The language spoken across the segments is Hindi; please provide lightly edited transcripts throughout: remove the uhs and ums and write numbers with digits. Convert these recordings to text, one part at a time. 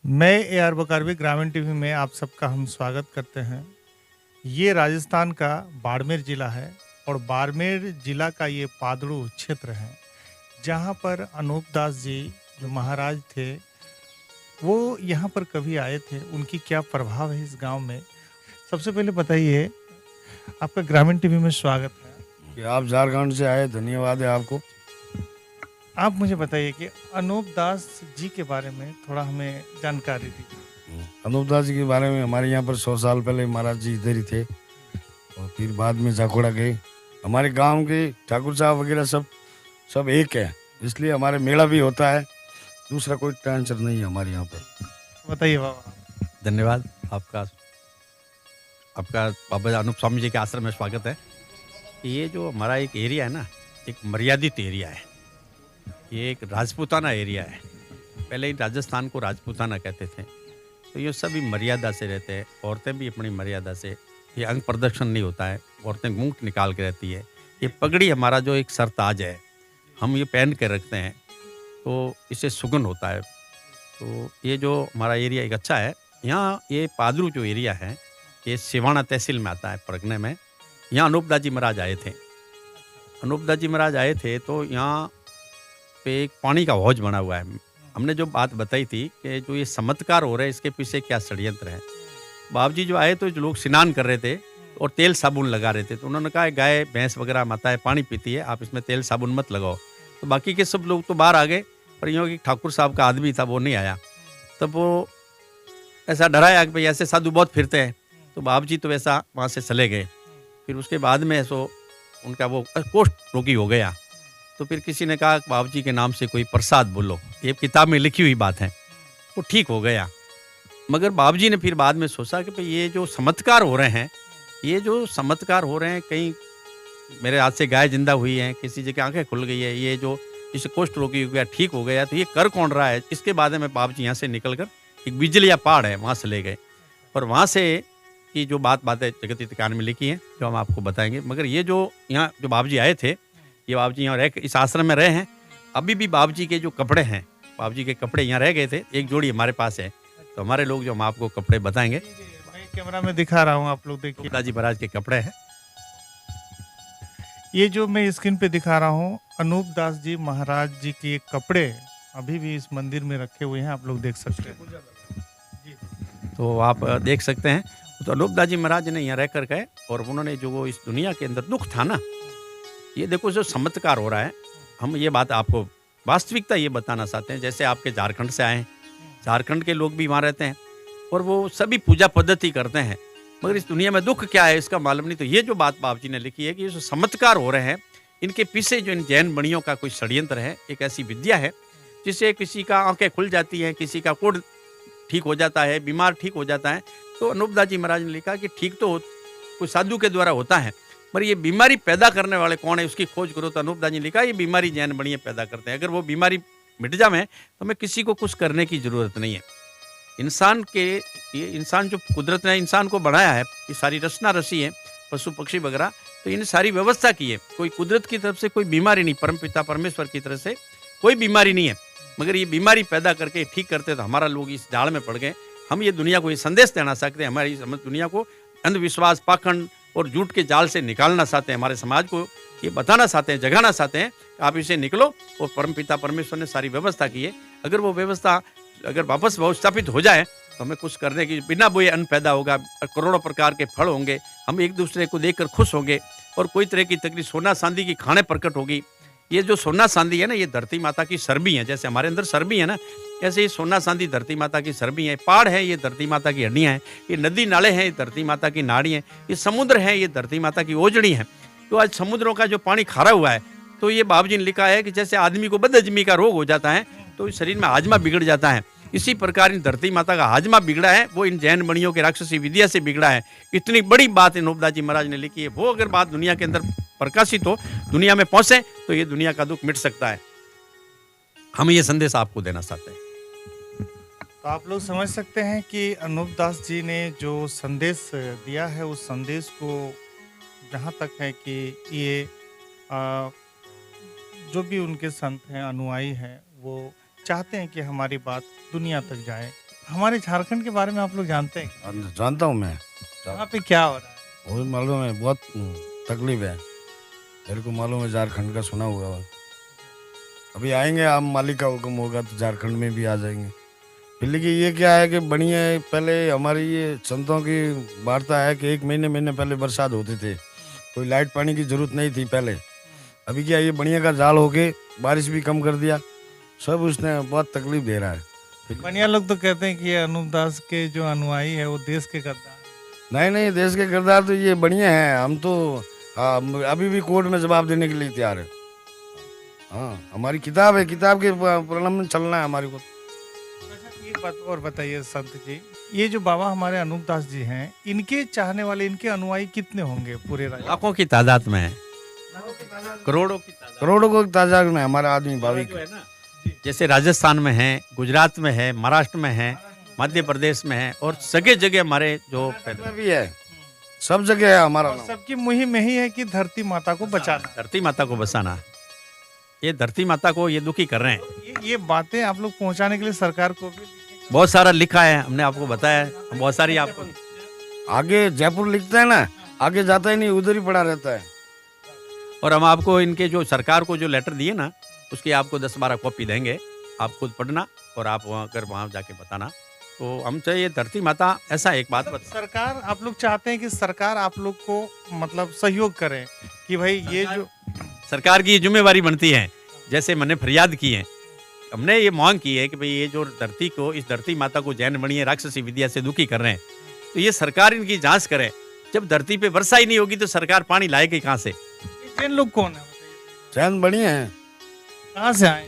मैं ए आर बकारवी ग्रामीण टीवी में आप सबका हम स्वागत करते हैं। ये राजस्थान का बाड़मेर ज़िला है और बाड़मेर ज़िला का ये पादड़ू क्षेत्र है, जहाँ पर अनूप दास जी जो महाराज थे, वो यहाँ पर कभी आए थे, उनकी क्या प्रभाव है इस गांव में। सबसे पहले बताइए, आपका ग्रामीण टीवी में स्वागत है। कि आप झारखंड से आए, धन्यवाद है आपको। आप मुझे बताइए कि अनूप दास जी के बारे में थोड़ा हमें जानकारी दीजिए। अनूप दास जी के बारे में हमारे यहाँ पर 100 साल पहले महाराज जी इधर ही थे और फिर बाद में झाकोड़ा गए। हमारे गांव के ठाकुर साहब वगैरह सब एक है, इसलिए हमारे मेला भी होता है। दूसरा कोई टेंशन नहीं है हमारे यहाँ पर। बताइए बाबा। धन्यवाद आपका बाबा अनूप स्वामी जी के आश्रम में स्वागत है। ये जो हमारा एक एरिया है ना, एक मर्यादित एरिया है। ये एक राजपूताना एरिया है। पहले ही राजस्थान को राजपूताना कहते थे। तो ये सभी मर्यादा से रहते हैं। औरतें भी अपनी मर्यादा से, ये अंग प्रदर्शन नहीं होता है, औरतें घूंघट निकाल के रहती है। ये पगड़ी हमारा जो एक सरताज है, हम ये पहन के रखते हैं तो इससे सुगंध होता है। तो ये जो हमारा एरिया एक अच्छा है। यहाँ ये पादरू जो एरिया है, ये सिवाना तहसील में आता है, परगने में। यहाँ अनूप दास जी महाराज आए थे। अनूप दास जी महाराज आए थे तो यहाँ पे एक पानी का हौज बना हुआ है। हमने जो बात बताई थी कि जो ये चमत्कार हो रहे हैं, इसके पीछे क्या षड्यंत्र है। बाबू जी जो आए तो जो लोग स्नान कर रहे थे और तेल साबुन लगा रहे थे, तो उन्होंने कहा गाय भैंस वगैरह माताएं पानी पीती है, आप इसमें तेल साबुन मत लगाओ। तो बाकी के सब लोग तो बाहर आ गए, पर यूँ कि ठाकुर साहब का आदमी था, वो नहीं आया। तब वो ऐसा डराया कि भाई ऐसे साधु बहुत फिरते हैं। तो बाबू जी तो वैसा वहाँ से चले गए। फिर उसके बाद में ऐसो उनका वो कोष्ठ रोगी हो गया। तो फिर किसी ने कहा बाबू जी के नाम से कोई प्रसाद बोलो, ये किताब में लिखी हुई बात है। वो ठीक हो गया। मगर बाबू जी ने फिर बाद में सोचा कि भाई ये जो चमत्कार हो रहे हैं, कहीं मेरे हाथ से गाय जिंदा हुई है, किसी जगह आंखें खुल गई है, ये जो जिसे कुष्ठ रोगी हो गया ठीक हो गया, तो ये कर कौन रहा है। इसके बाद में बाबू जी यहाँ से निकल कर एक बिजलिया पहाड़ है, वहाँ से ले गए। और वहाँ से की जो बातें जगत इतिहास में लिखी हैं, जो हम आपको बताएंगे। मगर ये जो यहाँ जो बाबू जी आए थे, ये बाबू जी यहाँ रह इस आश्रम में रहे हैं। अभी भी बाबू जी के जो कपड़े हैं, बाबू जी के कपड़े यहाँ रह गए थे। एक जोड़ी हमारे पास है, तो हमारे लोग जो हम आपको कपड़े बताएंगे। मैं कैमरा में दिखा रहा हूँ, आप लोग देखिए। दादाजी महाराज के कपड़े हैं। ये जो मैं स्क्रीन पे दिखा रहा हूँ, अनूप दास जी महाराज जी के कपड़े अभी भी इस मंदिर में रखे हुए हैं, आप लोग देख सकते हैं। तो आप देख सकते हैं। तो अनूप दास जी महाराज ने यहाँ रह कर गए और उन्होंने जो वो इस दुनिया के अंदर दुख था ना, ये देखो जो चमत्कार हो रहा है, हम ये बात आपको वास्तविकता ये बताना चाहते हैं। जैसे आपके झारखंड से आए हैं, झारखंड के लोग भी वहाँ रहते हैं और वो सभी पूजा पद्धति करते हैं, मगर इस दुनिया में दुख क्या है इसका मालूम नहीं। तो ये जो बात बाबू जी ने लिखी है कि ये जो चमत्कार हो रहे हैं, इनके पीछे जो इन जैन बणियों का कोई षड्यंत्र है। एक ऐसी विद्या है जिससे किसी का आंखें खुल जाती हैं, किसी का कोढ़ ठीक हो जाता है, बीमार ठीक हो जाता है। तो अनूप दास जी महाराज ने लिखा कि ठीक तो कोई साधु के द्वारा होता है, पर ये बीमारी पैदा करने वाले कौन है उसकी खोज करो। तो अनूप दास जी ने लिखा ये बीमारी जैन बणियाँ पैदा करते हैं। अगर वो बीमारी मिट जाए तो हमें किसी को कुछ करने की जरूरत नहीं है। इंसान जो कुदरत ने इंसान को बनाया है, ये सारी रचना रची है, पशु पक्षी वगैरह, तो इन सारी व्यवस्था की है। कोई कुदरत की तरफ से कोई बीमारी नहीं, परमपिता परमेश्वर की तरफ से कोई बीमारी नहीं है। मगर ये बीमारी पैदा करके ठीक करते तो हमारा लोग इस जाल में पड़ गए। हम ये दुनिया को ये संदेश देना चाहते हैं, हमारी दुनिया को अंधविश्वास, पाखंड और झूठ के जाल से निकालना चाहते हैं। हमारे समाज को ये बताना चाहते हैं, जगाना चाहते हैं, आप इसे निकलो। और परमपिता परमेश्वर ने सारी व्यवस्था की है। अगर वो व्यवस्था अगर वापस स्थापित हो जाए तो हमें कुछ करने की, बिना बोए अन्न पैदा होगा, करोड़ों प्रकार के फल होंगे, हम एक दूसरे को देखकर खुश होंगे और कोई तरह की तकलीफ, सोना चांदी की खाने प्रकट होगी। ये जो सोना चांदी है ना, ये धरती माता की सरबी है। जैसे हमारे अंदर सरबी है ना, ऐसे ये सोना चांदी धरती माता की सरबी है। पहाड़ है, ये धरती माता की हड्डियां हैं। ये नदी नाले हैं, ये धरती माता की नाड़ी हैं। ये समुद्र है, ये धरती माता की ओजड़ी है। तो आज समुद्रों का जो पानी खारा हुआ है, तो ये बाबू जी ने लिखा है कि जैसे आदमी को बदहजमी का रोग हो जाता है तो शरीर में हाजमा बिगड़ जाता है, इसी प्रकार इन धरती माता का हाजमा बिगड़ा है, वो इन जैन मणियों के राक्षसी विद्या से बिगड़ा है। इतनी बड़ी बात अनूप दास जी महाराज ने लिखी है। वो अगर बात दुनिया के अंदर प्रकाशित हो, दुनिया में पहुंचे, तो ये दुनिया का दुख मिट सकता है। हम ये संदेश आपको देना चाहते हैं। तो आप लोग समझ सकते हैं कि अनूप दास जी ने जो संदेश दिया है, उस संदेश को जहाँ तक है कि ये जो भी उनके संत हैं, अनुयायी हैं, वो चाहते हैं कि हमारी बात दुनिया तक जाए। हमारे झारखंड के बारे में आप लोग जानते हैं क्या? जानता हूँ मैं, वहाँ पे क्या हो रहा है? वो मालूम है, बहुत तकलीफ है मेरे को मालूम है, झारखंड का सुना हुआ है। अभी आएंगे, आप मालिक का हुक्म होगा तो झारखंड में भी आ जाएंगे। फिर लेकिन ये क्या है कि बढ़िया है, पहले हमारी ये संतों की वार्ता है कि 1 महीने पहले बरसात होते थे, कोई लाइट पानी की जरूरत नहीं थी पहले। अभी क्या ये बढ़िया का जाल होके बारिश भी कम कर दिया, सब उसने बहुत तकलीफ दे रहा है। बनिया लोग तो कहते हैं कि ये अनूप दास के जो अनुयायी है वो देश के गद्दार हैं। नहीं, देश के किरदार तो ये बढ़िया है। हम तो अभी भी कोर्ट में जवाब देने के लिए तैयार है। हाँ, हमारी किताब है, किताब के प्रलम्ब में चलना है हमारे को। अच्छा, एक बात और बताइए संत जी, ये जो बाबा हमारे अनूप दास जी हैं, इनके चाहने वाले, इनके अनुयायी कितने होंगे पूरे राज्य? लाखों की तादाद में है, करोड़ों की तादाद करोड़ों को ताजा में हमारा आदमी भाविक जो है ना। जैसे राजस्थान में है, गुजरात में है, महाराष्ट्र में है, मध्य प्रदेश में है, और सगे जगह हमारे जो में भी है, सब जगह है हमारा और नाम। सबकी मुहिम यही है कि धरती माता को बचाना। धरती माता को बसाना। ये धरती माता को ये दुखी कर रहे हैं। ये बातें आप लोग पहुंचाने के लिए सरकार को भी बहुत सारा लिखा है, हमने आपको बताया है, बहुत सारी आपको। आगे जयपुर लिखता है ना, आगे जाता ही नहीं, उधर ही पड़ा रहता है। और हम आपको इनके जो सरकार को जो लेटर दिए ना, उसकी आपको 10-12 कॉपी देंगे, आप खुद पढ़ना और आप वहाँ जाके बताना। तो हम चाहिए धरती माता, ऐसा एक बात बता। सरकार, आप लोग चाहते हैं कि सरकार आप लोग को मतलब सहयोग करे कि भाई ये जो सरकार की जिम्मेवारी बनती है। जैसे मैंने फरियाद की है, हमने ये मांग की है कि भाई ये जो धरती को, इस धरती माता को जैन बनिए राक्षसी विद्या से दुखी कर रहे हैं, तो ये सरकार इनकी जांच करे। जब धरती पे वर्षा ही नहीं होगी तो सरकार पानी लाएगी कहाँ से? जैन लोग कौन है? चैन बढ़िया है। कहाँ से आए?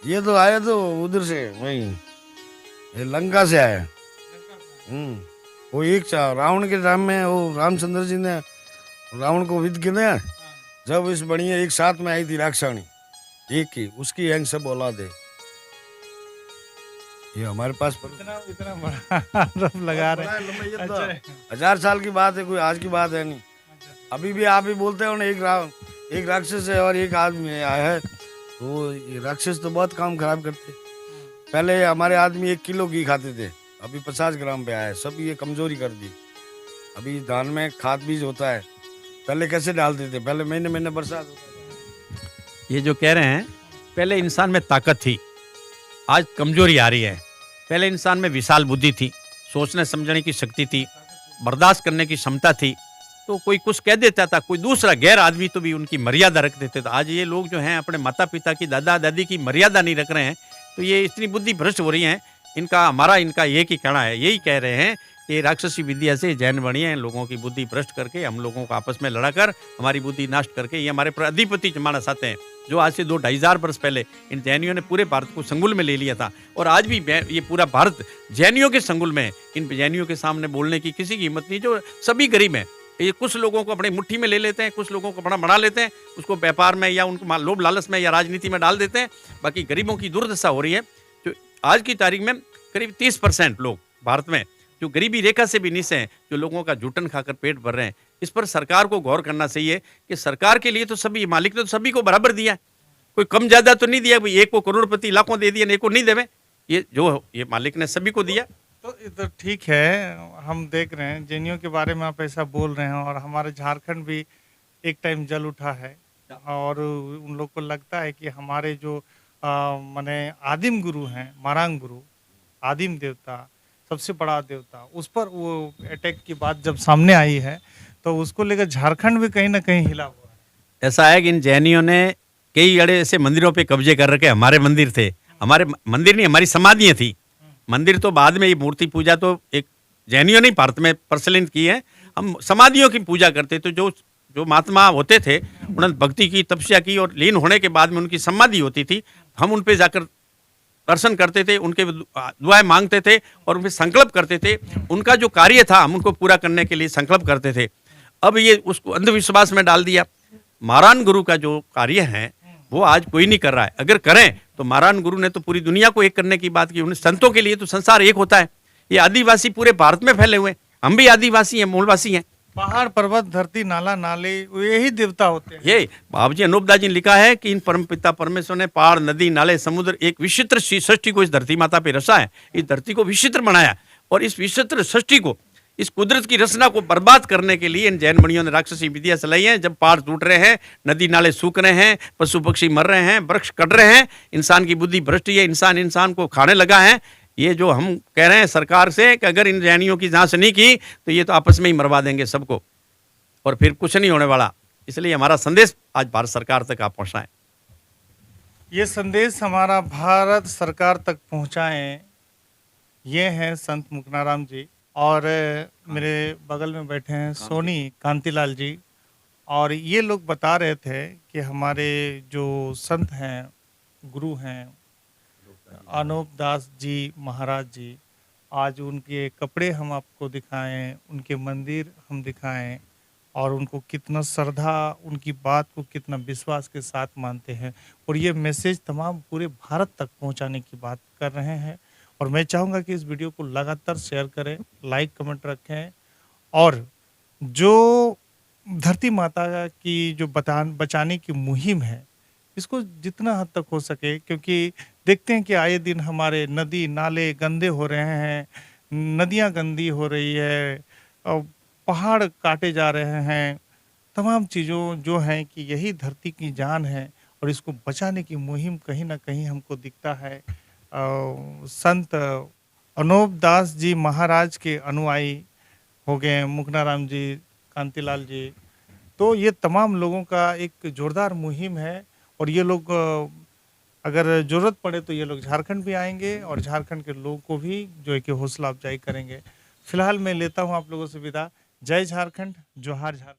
ये तो आए तो उधर से, वही ये लंका से आए। वो एक रावण के टाइम में वो रामचंद्र जी ने रावण को विद किया, जब इस बढ़िया एक साथ में आई थी राक्षाणी, एक ही, उसकी यंग सब औलाद है। ये हमारे पास इतना बड़ा आरोप लगा रहे हैं। ये तो अच्छा। 1000 साल की बात है, कोई आज की बात है नहीं। अभी भी आप ही बोलते हो ना, एक राक्षस है और एक आदमी आया है, तो ये राक्षस तो बहुत काम खराब करते। पहले हमारे आदमी 1 किलो घी खाते थे, अभी 50 ग्राम पे आया है, सब ये कमजोरी कर दी। अभी धान में खाद बीज होता है, पहले कैसे डालते थे, पहले महीने बरसात होता था। ये जो कह रहे हैं, पहले इंसान में ताकत थी, आज कमजोरी आ रही है। पहले इंसान में विशाल बुद्धि थी, सोचने समझने की शक्ति थी, बर्दाश्त करने की क्षमता थी, तो कोई कुछ कह देता था, कोई दूसरा गैर आदमी तो भी उनकी मर्यादा रख देते थे। आज ये लोग जो हैं अपने माता पिता की, दादा दादी की मर्यादा नहीं रख रहे हैं, तो ये इतनी बुद्धि भ्रष्ट हो रही है। इनका एक ही कहना है, यही कह रहे हैं कि राक्षसी विद्या से जैन बनिए, लोगों की बुद्धि भ्रष्ट करके, हम लोगों को आपस में लड़ाकर हमारी बुद्धि नष्ट करके ये हमारे पर अधिपति जमाना चाहते हैं, जो आज से 2-2,500 वर्ष पहले इन जैनियों ने पूरे भारत को संगुल में ले लिया था। और आज भी ये पूरा भारत जैनियों के संगुल में है। इन जैनियों के सामने बोलने की किसी की हिम्मत नहीं, जो सभी गरीब हैं। ये कुछ लोगों को अपनी मुट्ठी में ले लेते हैं, कुछ लोगों को अपना बना लेते हैं, उसको व्यापार में या उनको लोभ लालच में या राजनीति में डाल देते हैं। बाकी गरीबों की दुर्दशा हो रही है। जो आज की तारीख में करीब 30% लोग भारत में जो गरीबी रेखा से भी नीचे हैं, जो लोगों का जूठन खाकर पेट भर रहे हैं, इस पर सरकार को गौर करना चाहिए कि सरकार के लिए तो सभी, मालिक ने तो सभी को बराबर दिया है, कोई कम ज्यादा तो नहीं दिया। भाई एक को करोड़पति लाखों दे दिया, एक को नहीं देवे, ये मालिक ने सभी को दिया। तो ठीक है, हम देख रहे हैं जैनियों के बारे में आप ऐसा बोल रहे हैं, और हमारे झारखंड भी एक टाइम जल उठा है, और उन लोग को लगता है कि हमारे जो माने आदिम गुरु हैं, मारांग गुरु, आदिम देवता, सबसे बड़ा देवता, उस पर वो अटैक की बात जब सामने आई है, तो उसको लेकर झारखंड भी कहीं ना कहीं हिला हुआ है। ऐसा है कि इन जैनियों ने कई अड़े ऐसे मंदिरों पे कब्जे कर रखे। हमारे मंदिर थे, हमारे मंदिर नहीं, हमारी समाधियाँ थी। मंदिर तो बाद में, ये मूर्ति पूजा तो एक जैनियों ने भारत में प्रचलित की है। हम समाधियों की पूजा करते थे। जो महात्मा होते थे, उन्होंने भक्ति की, तपस्या की, और लीन होने के बाद में उनकी समाधि होती थी, हम उन पे जाकर दर्शन करते थे, उनके दुआएं मांगते थे और उन पे संकल्प करते थे। उनका जो कार्य था, हम उनको पूरा करने के लिए संकल्प करते थे। अब ये उसको अंधविश्वास में डाल दिया। महारान गुरु का जो कार्य है वो आज कोई नहीं कर रहा है। अगर करें तो महारान गुरु ने तो पूरी दुनिया को एक करने की बात की। उन्हें संतों के लिए तो संसार एक होता है। ये आदिवासी पूरे भारत में फैले हुए हैं, हम भी आदिवासी हैं, मूलवासी हैं, पहाड़ पर्वत धरती नाला नाले यही देवता होते हैं। ये बाबू जी अनूपदास जी ने लिखा है कि इन परम पिता परमेश्वर ने पहाड़ नदी नाले समुद्र एक विचित्र सृष्टि को इस धरती माता पे रचा है। इस धरती को विचित्र बनाया और इस विचित्र सृष्टि को, इस कुदरत की रचना को बर्बाद करने के लिए इन जैन मणियों ने राक्षसी विधियां चलाई हैं। जब पहाड़ टूट रहे हैं, नदी नाले सूख रहे हैं, पशु पक्षी मर रहे हैं, वृक्ष कट रहे हैं, इंसान की बुद्धि भ्रष्ट है, इंसान को खाने लगा है। ये जो हम कह रहे हैं सरकार से कि अगर इन जैनियों की जांच नहीं की तो ये तो आपस में ही मरवा देंगे सबको और फिर कुछ नहीं होने वाला। इसलिए हमारा संदेश आज भारत सरकार तक आप पहुंचाएं। ये संदेश हमारा भारत सरकार तक पहुंचाएं। ये हैं संत मुकनाराम जी और मेरे बगल में बैठे हैं सोनी कांतिलाल जी। और ये लोग बता रहे थे कि हमारे जो संत हैं, गुरु हैं, अनूप दास जी महाराज जी, आज उनके कपड़े हम आपको दिखाएं, उनके मंदिर हम दिखाएं और उनको कितना श्रद्धा, उनकी बात को कितना विश्वास के साथ मानते हैं और ये मैसेज तमाम पूरे भारत तक पहुंचाने की बात कर रहे हैं। और मैं चाहूँगा कि इस वीडियो को लगातार शेयर करें, लाइक कमेंट रखें और जो धरती माता की जो बचाने की मुहिम है इसको जितना हद तक हो सके, क्योंकि देखते हैं कि आए दिन हमारे नदी नाले गंदे हो रहे हैं, नदियाँ गंदी हो रही है और पहाड़ काटे जा रहे हैं। तमाम चीज़ों जो हैं कि यही धरती की जान है और इसको बचाने की मुहिम कहीं ना कहीं हमको दिखता है। संत अनूप दास जी महाराज के अनुयायी हो गए हैं, मुकनाराम जी, कांतिलाल जी, तो ये तमाम लोगों का एक जोरदार मुहिम है। और ये लोग अगर ज़रूरत पड़े तो ये लोग झारखंड भी आएंगे और झारखंड के लोगों को भी जो है कि हौसला अफजाई करेंगे। फिलहाल मैं लेता हूँ आप लोगों से विदा। जय झारखंड, जोहार झारखंड।